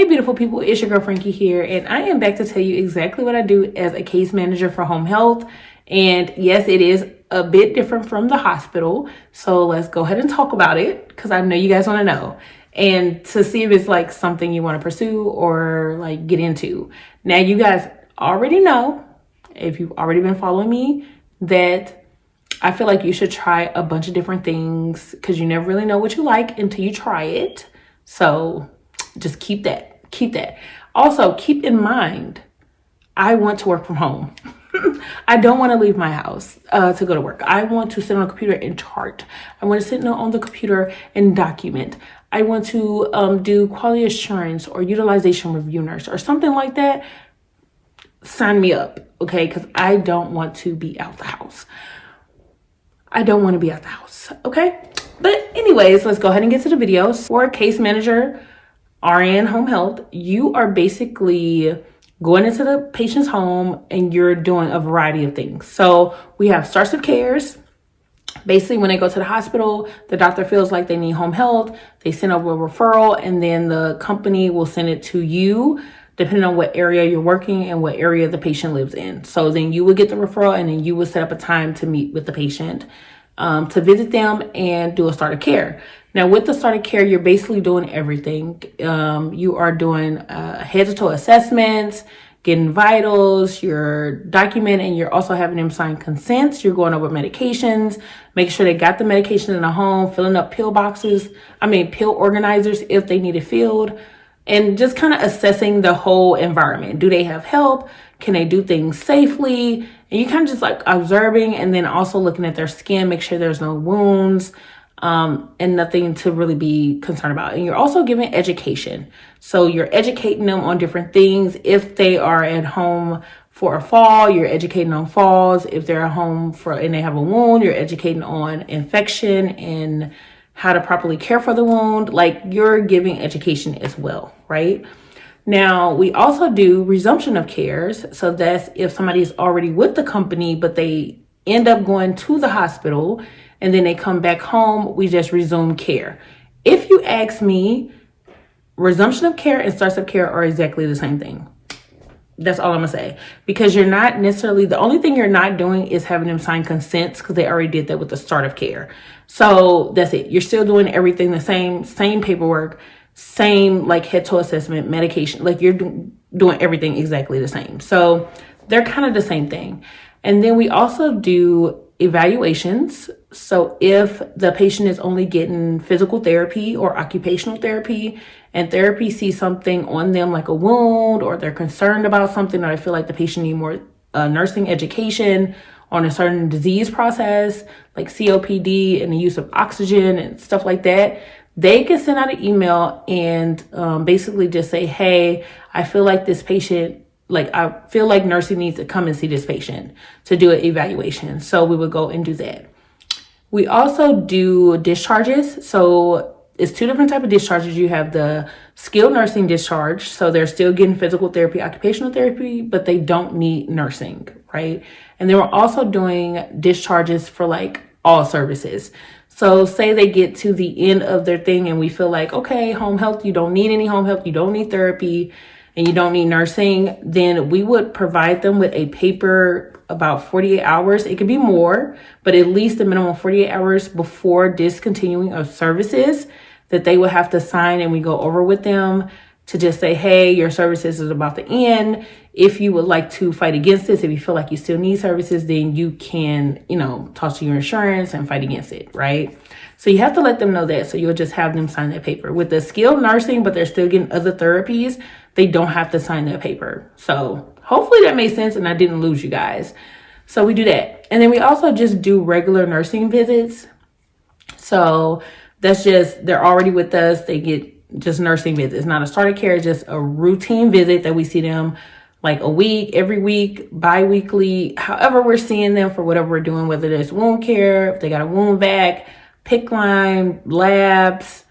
Hey beautiful people, it's your girl Frankie here, and I am back to tell you exactly what I do as a case manager for home health. And yes, it is a bit different from the hospital, so let's go ahead and talk about it because I know you guys want to know and to see if it's like something you want to pursue or like get into. Now you guys already know, if you've already been following me, that I feel like you should try a bunch of different things because you never really know what you like until you try it. So just keep that. Also, keep in mind, I want to work from home. I don't want to leave my house to go to work. I want to sit on a computer and chart. I want to sit on the computer and document. I want to do quality assurance or utilization review nurse or something like that. Sign me up, okay? Because I don't want to be out the house. Okay? But anyways, let's go ahead and get to the video. For case manager, RN home health, you are basically going into the patient's home and you're doing a variety of things. So we have starts of cares. Basically, when they go to the hospital, the doctor feels like they need home health. They send over a referral and then the company will send it to you, depending on what area you're working and what area the patient lives in. So then you would get the referral and then you would set up a time to meet with the patient, to visit them and do a start of care. Now with the start of care, you're basically doing everything. You are doing head to toe assessments, getting vitals, you're documenting, you're also having them sign consents, you're going over medications, making sure they got the medication in the home, filling up pill organizers if they need it filled, and just kind of assessing the whole environment. Do they have help? Can they do things safely? And you kind of just like observing and then also looking at their skin, make sure there's no wounds, and nothing to really be concerned about. And you're also giving education. So you're educating them on different things. If they are at home for a fall, you're educating on falls. If they're at home and they have a wound, you're educating on infection and how to properly care for the wound. Like, you're giving education as well, right? Now, we also do resumption of cares. So that's if somebody is already with the company, but they end up going to the hospital and then they come back home, we just resume care. If you ask me, resumption of care and starts of care are exactly the same thing. That's all I'm gonna say. Because you're not necessarily, the only thing you're not doing is having them sign consents because they already did that with the start of care. So that's it. You're still doing everything the same paperwork, same like head to assessment, medication, like you're doing everything exactly the same. So they're kind of the same thing. And then we also do evaluations. So if the patient is only getting physical therapy or occupational therapy and therapy sees something on them like a wound, or they're concerned about something, or I feel like the patient needs more nursing education on a certain disease process like COPD and the use of oxygen and stuff like that, they can send out an email and basically just say, hey, I feel like this patient, I feel like nursing needs to come and see this patient to do an evaluation. So we would go and do that. We also do discharges. So it's two different types of discharges. You have the skilled nursing discharge. So they're still getting physical therapy, occupational therapy, but they don't need nursing, right? And then we're also doing discharges for like all services. So say they get to the end of their thing and we feel like, okay, home health, you don't need any home health, you don't need therapy, and you don't need nursing, then we would provide them with a paper about 48 hours. It could be more, but at least a minimum 48 hours before discontinuing of services that they would have to sign, and we go over with them to just say, hey, your services is about to end. If you would like to fight against this, if you feel like you still need services, then you can, talk to your insurance and fight against it, right? So you have to let them know that. So you'll just have them sign that paper. With the skilled nursing, but they're still getting other therapies, they don't have to sign that paper. So hopefully that made sense and I didn't lose you guys. So we do that. And then we also just do regular nursing visits. So that's just, they're already with us. They get just nursing visits, not a starter care, just a routine visit that we see them like a week, every week, bi-weekly, however we're seeing them for whatever we're doing, whether it's wound care, if they got a wound vac, PICC line, labs,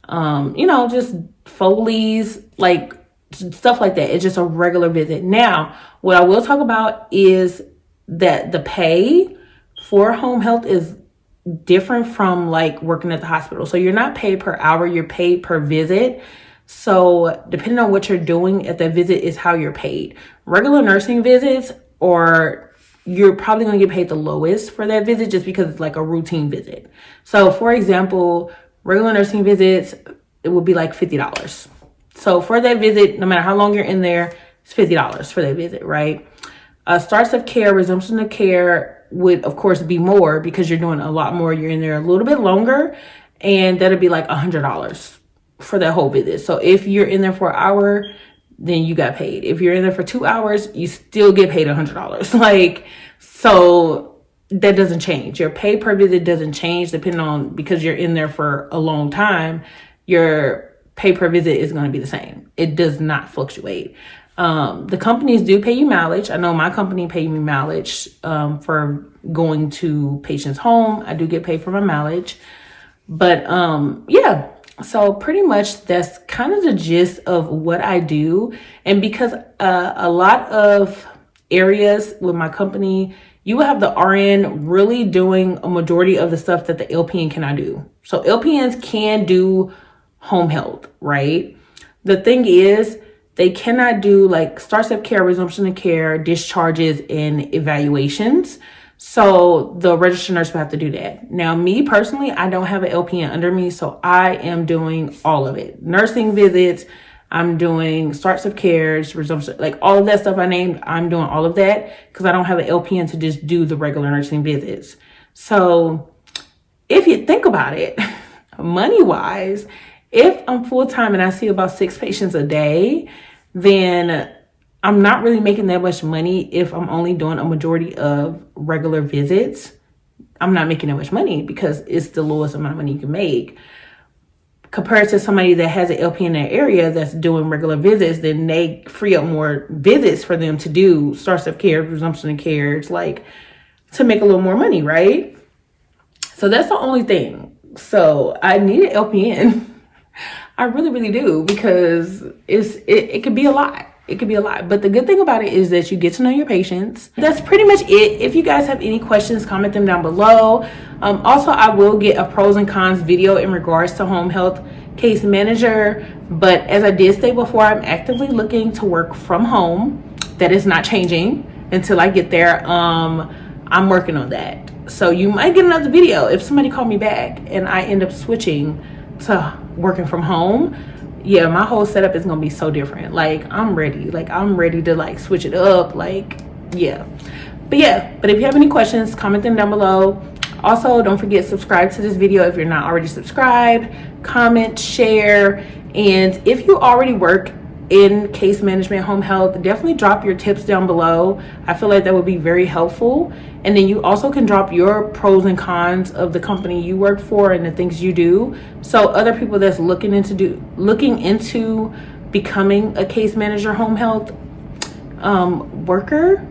just Foley's, like stuff like that. It's just a regular visit. Now, what I will talk about is that the pay for home health is different from like working at the hospital. So you're not paid per hour, you're paid per visit. So depending on what you're doing at that visit is how you're paid. Regular nursing visits, or you're probably going to get paid the lowest for that visit just because it's like a routine visit. So for example, regular nursing visits, it would be like $50. So for that visit, no matter how long you're in there, it's $50 for that visit, right? Starts of care, resumption of care would of course be more because you're doing a lot more. You're in there a little bit longer, and that'll be like $100 for that whole visit. So if you're in there for an hour, then you got paid. If you're in there for 2 hours, you still get paid $100. Like, so that doesn't change. Your pay per visit doesn't change depending on, because you're in there for a long time, your pay per visit is going to be the same. It does not fluctuate. The companies do pay you mileage. I know my company paid me mileage for going to patients' home. I do get paid for my mileage. But yeah, so pretty much that's kind of the gist of what I do. And because a lot of areas with my company, you will have the RN really doing a majority of the stuff that the LPN cannot do. So LPNs can do home health, right? The thing is, they cannot do like starts of care, resumption of care, discharges, and evaluations. So the registered nurse will have to do that. Now, me personally, I don't have an LPN under me, so I am doing all of it. Nursing visits, I'm doing starts of cares, resumption, like all of that stuff I named, I'm doing all of that because I don't have an LPN to just do the regular nursing visits. So if you think about it, money-wise, if I'm full-time and I see about 6 patients a day, then I'm not really making that much money. If I'm only doing a majority of regular visits, I'm not making that much money because it's the lowest amount of money you can make. Compared to somebody that has an LP in their area that's doing regular visits, then they free up more visits for them to do starts of care, resumption of care. It's like to make a little more money, right? So that's the only thing. So I need an LPN. I really, really do, because it could be a lot. It could be a lot. But the good thing about it is that you get to know your patients. That's pretty much it. If you guys have any questions, comment them down below. Also, I will get a pros and cons video in regards to home health case manager. But as I did say before, I'm actively looking to work from home. That is not changing until I get there. I'm working on that. So you might get another video if somebody called me back and I end up switching to working from home. Yeah, my whole setup is gonna be so different. Like, I'm ready to like switch it up, like, yeah. But if you have any questions, comment them down below. Also, don't forget, subscribe to this video if you're not already subscribed. Comment, share, and if you already work in case management, home health, definitely drop your tips down below. I feel like that would be very helpful. And then you also can drop your pros and cons of the company you work for and the things you do, so other people that's looking into becoming a case manager, home health worker,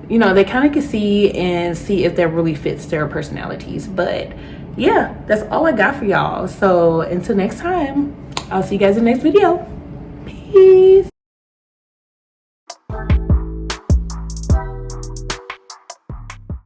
you know, they kind of can see if that really fits their personalities. But yeah, that's all I got for y'all. So until next time, I'll see you guys in the next video. Peace.